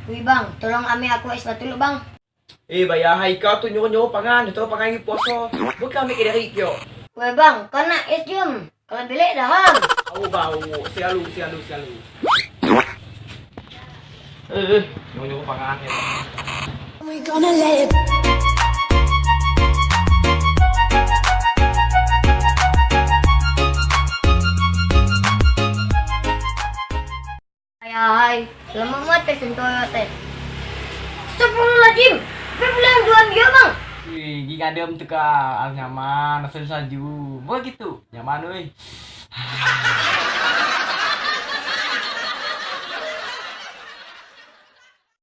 Uy bang, tolong ami aku es batu lu bang. Bayahay ka to nyo pangan, ito pangan yung poso. Huwag kami kinarikyo. Uy bang, kana es jum. Kalau beli daham. Ako ba, sialu. Nyo pangan yan. We gonna let it. Hai, lama mati sentuh teh. Astagfirullahaladzim. Apa bilang jual dia bang? Giga dem tuh ka, nyaman, asal saju. Begitu, nyaman euy.